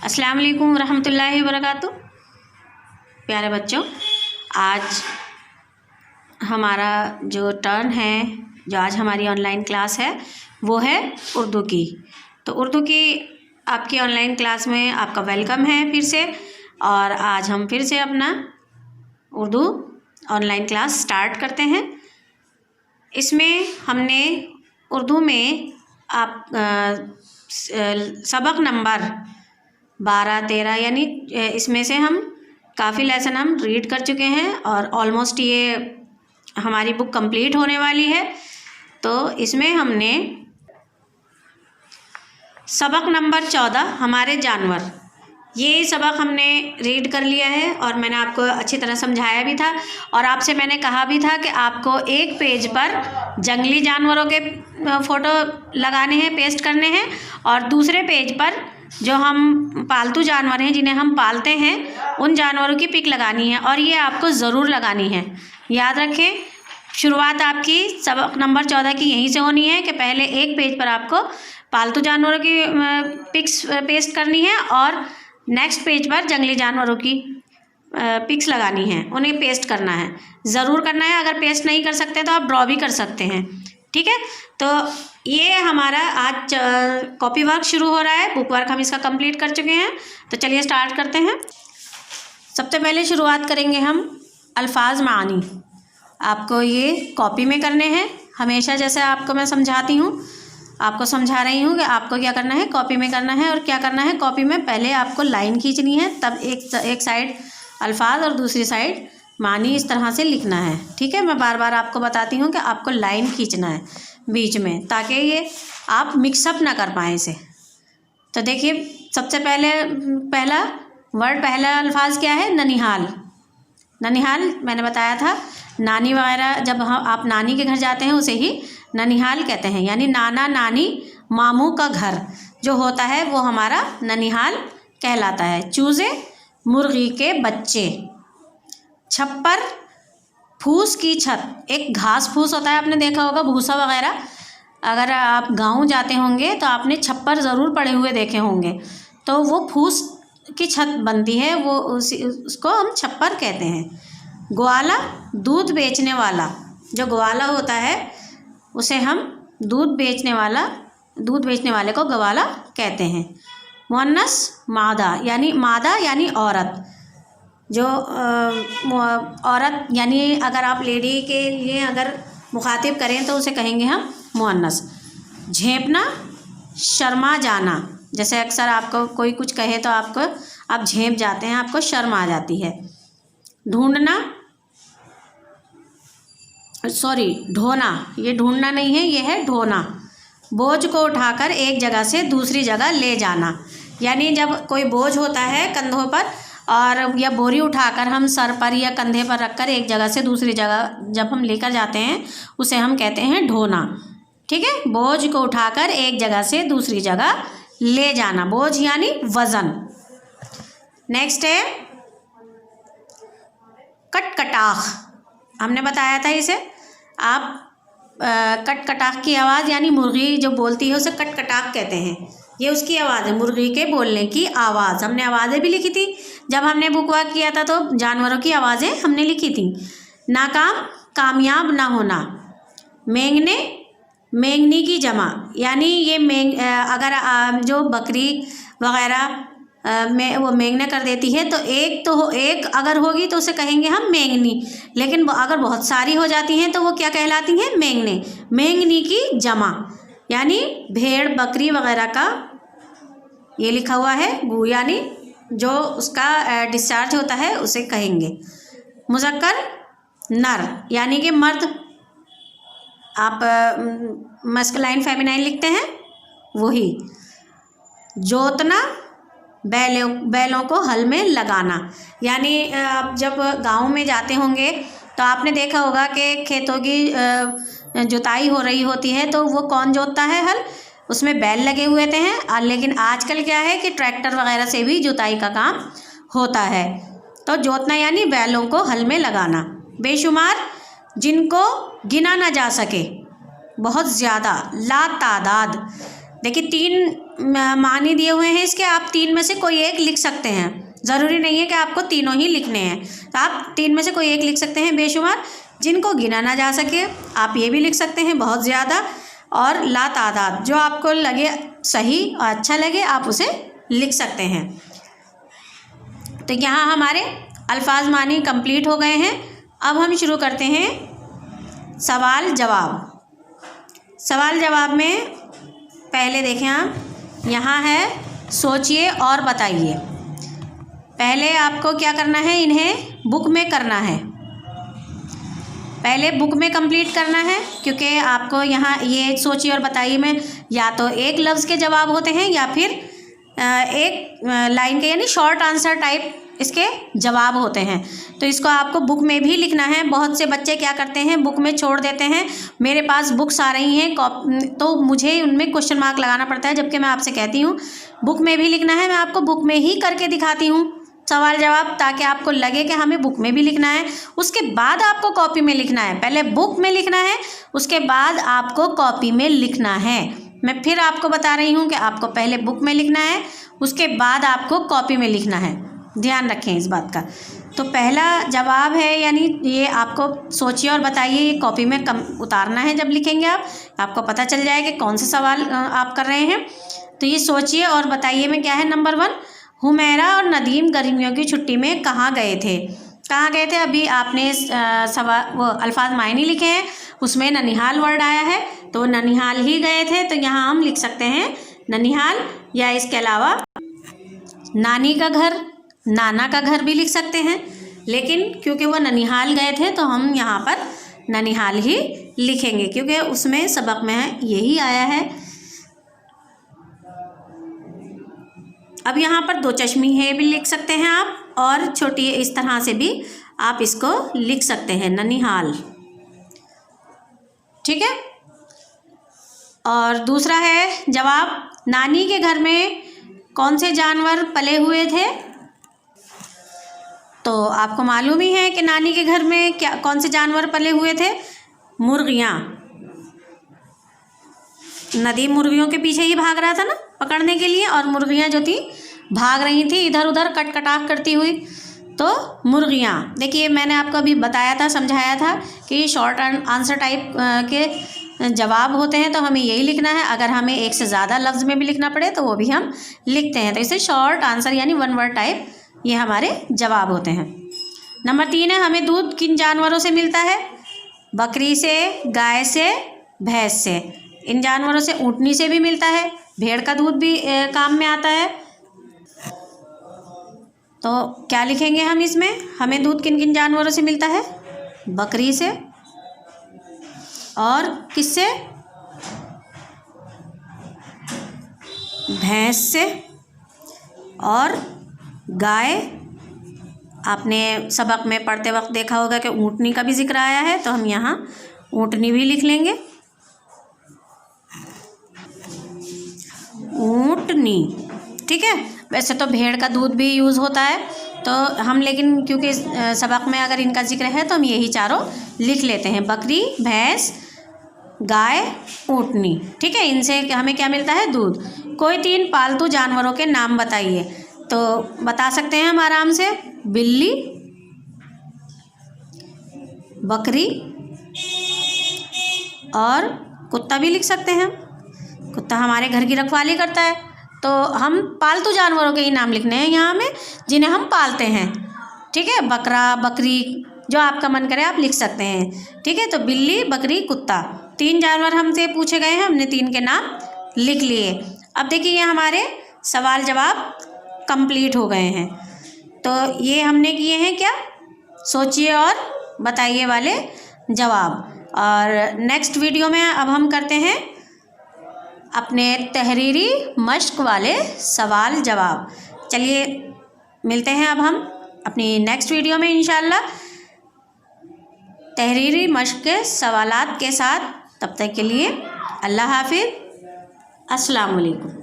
अस्सलाम वालेकुम रहमतुल्लाहि व बरकातुहू। प्यारे बच्चों, आज हमारा जो टर्न है, जो आज हमारी ऑनलाइन क्लास है वो है उर्दू की। तो उर्दू की आपकी ऑनलाइन क्लास में आपका वेलकम है फिर से। और आज हम फिर से अपना उर्दू ऑनलाइन क्लास स्टार्ट करते हैं। इसमें हमने उर्दू में आप सबक नंबर 12-13 यानी इसमें से हम काफ़ी लेसन हम रीड कर चुके हैं और ऑलमोस्ट ये हमारी बुक कंप्लीट होने वाली है। तो इसमें हमने सबक नंबर 14 हमारे जानवर, ये सबक हमने रीड कर लिया है और मैंने आपको अच्छी तरह समझाया भी था। और आपसे मैंने कहा भी था कि आपको एक पेज पर जंगली जानवरों के फ़ोटो लगाने हैं, पेस्ट करने हैं, और दूसरे पेज पर जो हम पालतू जानवर हैं, जिन्हें हम पालते हैं, उन जानवरों की पिक लगानी है। और ये आपको ज़रूर लगानी है। याद रखें, शुरुआत आपकी सबक नंबर 14 की यहीं से होनी है कि पहले एक पेज पर आपको पालतू जानवरों की पिक्स पेस्ट करनी है और नेक्स्ट पेज पर जंगली जानवरों की पिक्स लगानी है, उन्हें पेस्ट करना है, ज़रूर करना है। अगर पेस्ट नहीं कर सकते तो आप ड्रॉ भी कर सकते हैं, ठीक है। तो ये हमारा आज कॉपी वर्क शुरू हो रहा है। बुक वर्क हम इसका कंप्लीट कर चुके हैं। तो चलिए स्टार्ट करते हैं। सबसे पहले शुरुआत करेंगे हम अल्फाज मानी। आपको ये कॉपी में करने हैं। हमेशा जैसे आपको मैं समझाती हूँ, आपको समझा रही हूँ कि आपको क्या करना है, कॉपी में करना है। और क्या करना है, कॉपी में पहले आपको लाइन खींचनी है, तब एक साइड अल्फाज और दूसरी साइड मानी इस तरह से लिखना है, ठीक है। मैं बार बार आपको बताती हूँ कि आपको लाइन खींचना है बीच में, ताकि ये आप मिक्सअप ना कर पाएँ इसे। तो देखिए, सबसे पहला वर्ड, पहला अल्फाज क्या है, ननिहाल। ननिहाल मैंने बताया था, नानी वगैरह जब आप नानी के घर जाते हैं उसे ही ननिहाल कहते हैं। यानी नाना नानी मामू का घर जो होता है वो हमारा ननिहाल कहलाता है। चूज़े, मुर्गी के बच्चे। छप्पर, फूस की छत। एक घास फूस होता है, आपने देखा होगा, भूसा वगैरह। अगर आप गांव जाते होंगे तो आपने छप्पर ज़रूर पड़े हुए देखे होंगे। तो वो फूस की छत बनती है, वो उसको हम छप्पर कहते हैं। ग्वाला, दूध बेचने वाला। जो ग्वाला होता है उसे हम दूध बेचने वाले को ग्वाला कहते हैं। मुअन्नस, मादा यानी औरत। जो औरत यानी अगर आप लेडी के लिए अगर मुखातिब करें तो उसे कहेंगे हम मुअन्नस। झेंपना, शर्मा जाना। जैसे अक्सर आपको कोई कुछ कहे तो आप झेंप जाते हैं, आपको शर्म आ जाती है। ढूंढना, ढोना। ये ढूंढना नहीं है, ये है ढोना। बोझ को उठाकर एक जगह से दूसरी जगह ले जाना। यानी जब कोई बोझ होता है कंधों पर, और या बोरी उठाकर हम सर पर या कंधे पर रखकर एक जगह से दूसरी जगह जब हम लेकर जाते हैं, उसे हम कहते हैं ढोना, ठीक है। बोझ को उठाकर एक जगह से दूसरी जगह ले जाना, बोझ यानी वज़न। नेक्स्ट है कटकटाख। हमने बताया था इसे, आप कटकटाख की आवाज़ यानी मुर्गी जो बोलती है उसे कटकटाख कहते हैं। ये उसकी आवाज़ है, मुर्गी के बोलने की आवाज़। हमने आवाज़ें भी लिखी थी जब हमने बुक वर्क किया था, तो जानवरों की आवाज़ें हमने लिखी थी। नाकाम, कामयाब ना होना। मेंगने, मेंगनी की जमा। यानी ये अगर जो बकरी वगैरह में वो मेंगना कर देती है तो एक अगर होगी तो उसे कहेंगे हम मेंगनी। लेकिन अगर बहुत सारी हो जाती हैं तो वो क्या कहलाती हैं, मेंगने। मेंगनी की जमा यानी भेड़ बकरी वगैरह का ये लिखा हुआ है गू, यानी जो उसका डिस्चार्ज होता है उसे कहेंगे। मुज़क्कर, नर यानी कि मर्द। आप मस्कुलाइन फेमिनाइन लिखते हैं वही। जोतना, बैलों को हल में लगाना। यानी आप जब गांव में जाते होंगे तो आपने देखा होगा कि खेतों की जुताई हो रही होती है, तो वो कौन जोतता है, हल। उसमें बैल लगे हुए हैं। लेकिन आजकल क्या है कि ट्रैक्टर वगैरह से भी जुताई का काम होता है। तो जोतना यानी बैलों को हल में लगाना। बेशुमार, जिनको गिना ना जा सके, बहुत ज़्यादा। ला तादाद। देखिए, 3 मानी दिए हुए हैं इसके, आप 3 में से कोई एक लिख सकते हैं। ज़रूरी नहीं है कि आपको तीनों ही लिखने हैं, तो आप 3 में से कोई एक लिख सकते हैं। बेशुमार, जिनको गिना ना जा सके आप ये भी लिख सकते हैं, बहुत ज़्यादा, और ला तादाद, जो आपको लगे सही और अच्छा लगे आप उसे लिख सकते हैं। तो यहाँ हमारे अल्फाज मानी कंप्लीट हो गए हैं। अब हम शुरू करते हैं सवाल जवाब। सवाल जवाब में पहले देखें आप, यहाँ है सोचिए और बताइए। पहले आपको क्या करना है, इन्हें बुक में करना है, पहले बुक में कंप्लीट करना है, क्योंकि आपको यहाँ ये सोचिए और बताइए में या तो एक लफ्ज़ के जवाब होते हैं या फिर एक लाइन के, यानी शॉर्ट आंसर टाइप इसके जवाब होते हैं। तो इसको आपको बुक में भी लिखना है। बहुत से बच्चे क्या करते हैं, बुक में छोड़ देते हैं। मेरे पास बुक्स आ रही हैं तो मुझे उनमें क्वेश्चन मार्क लगाना पड़ता है, जबकि मैं आपसे कहती हूँ बुक में भी लिखना है। मैं आपको बुक में ही करके दिखाती हूँ सवाल जवाब, ताकि आपको लगे कि हमें बुक में भी लिखना है। उसके बाद आपको कॉपी में लिखना है। पहले बुक में लिखना है, उसके बाद आपको कॉपी में लिखना है। मैं फिर आपको बता रही हूँ कि आपको पहले बुक में लिखना है, उसके बाद आपको कॉपी में लिखना है। ध्यान रखें इस बात का। तो पहला जवाब है, यानी ये आपको सोचिए और बताइए, ये कॉपी में उतारना है। जब लिखेंगे आपको पता चल जाएगा कौन सा सवाल आप कर रहे हैं। तो ये सोचिए और बताइए में क्या है, नंबर 1, हुमैरा और नदीम गर्मियों की छुट्टी में कहाँ गए थे। कहाँ गए थे, अभी आपने वो अल्फाज मायने लिखे हैं, उसमें ननिहाल वर्ड आया है, तो ननिहाल ही गए थे। तो यहाँ हम लिख सकते हैं ननिहाल, या इसके अलावा नानी का घर, नाना का घर भी लिख सकते हैं। लेकिन क्योंकि वो ननिहाल गए थे तो हम यहाँ पर ननिहाल ही लिखेंगे, क्योंकि उसमें सबक में यही आया है। अब यहाँ पर 2 चश्मी है भी लिख सकते हैं आप, और छोटी इस तरह से भी आप इसको लिख सकते हैं, ननिहाल। ठीक है। और दूसरा है जवाब, नानी के घर में कौन से जानवर पले हुए थे। तो आपको मालूम ही है कि नानी के घर में कौन से जानवर पले हुए थे, मुर्गियाँ। नदीम मुर्गियों के पीछे ही भाग रहा था ना पकड़ने के लिए, और मुर्गियाँ जो थी भाग रही थी इधर उधर कटकटाह करती हुई। तो मुर्गियाँ, देखिए मैंने आपको अभी बताया था, समझाया था कि शॉर्ट आंसर टाइप के जवाब होते हैं, तो हमें यही लिखना है। अगर हमें एक से ज़्यादा लफ्ज़ में भी लिखना पड़े तो वो भी हम लिखते हैं। तो इसे शॉर्ट आंसर यानी 1 वर्ड टाइप ये हमारे जवाब होते हैं। नंबर 3 है, हमें दूध किन जानवरों से मिलता है। बकरी से, गाय से, भैंस से। इन जानवरों से ऊँटनी से भी मिलता है, भेड़ का दूध भी काम में आता है। तो क्या लिखेंगे हम इसमें, हमें दूध किन किन जानवरों से मिलता है, बकरी से, और किससे, भैंस से, और गाय। आपने सबक में पढ़ते वक्त देखा होगा कि ऊँटनी का भी जिक्र आया है, तो हम यहाँ ऊँटनी भी लिख लेंगे, ऊँटनी। ठीक है। वैसे तो भेड़ का दूध भी यूज़ होता है, तो हम लेकिन क्योंकि सबक में अगर इनका जिक्र है तो हम यही चारों लिख लेते हैं, बकरी, भैंस, गाय, ऊँटनी। ठीक है। इनसे हमें क्या मिलता है, दूध। कोई 3 पालतू जानवरों के नाम बताइए। तो बता सकते हैं हम आराम से, बिल्ली, बकरी, और कुत्ता भी लिख सकते हैं। कुत्ता हमारे घर की रखवाली करता है, तो हम पालतू जानवरों के ही नाम लिखने हैं यहाँ में, जिन्हें हम पालते हैं। ठीक है। बकरा, बकरी, जो आपका मन करे आप लिख सकते हैं। ठीक है। तो बिल्ली, बकरी, कुत्ता, 3 जानवर हमसे पूछे गए हैं, हमने 3 के नाम लिख लिए। अब देखिए ये हमारे सवाल जवाब कंप्लीट हो गए हैं। तो ये हमने किए हैं क्या, सोचिए और बताइए वाले जवाब। और नेक्स्ट वीडियो में अब हम करते हैं अपने तहरीरी मश्क वाले सवाल जवाब। चलिए मिलते हैं अब हम अपनी नेक्स्ट वीडियो में इंशाल्लाह तहरीरी मश्क के सवालात के साथ। तब तक के लिए अल्लाह हाफिज़, अस्सलाम वालेकुम।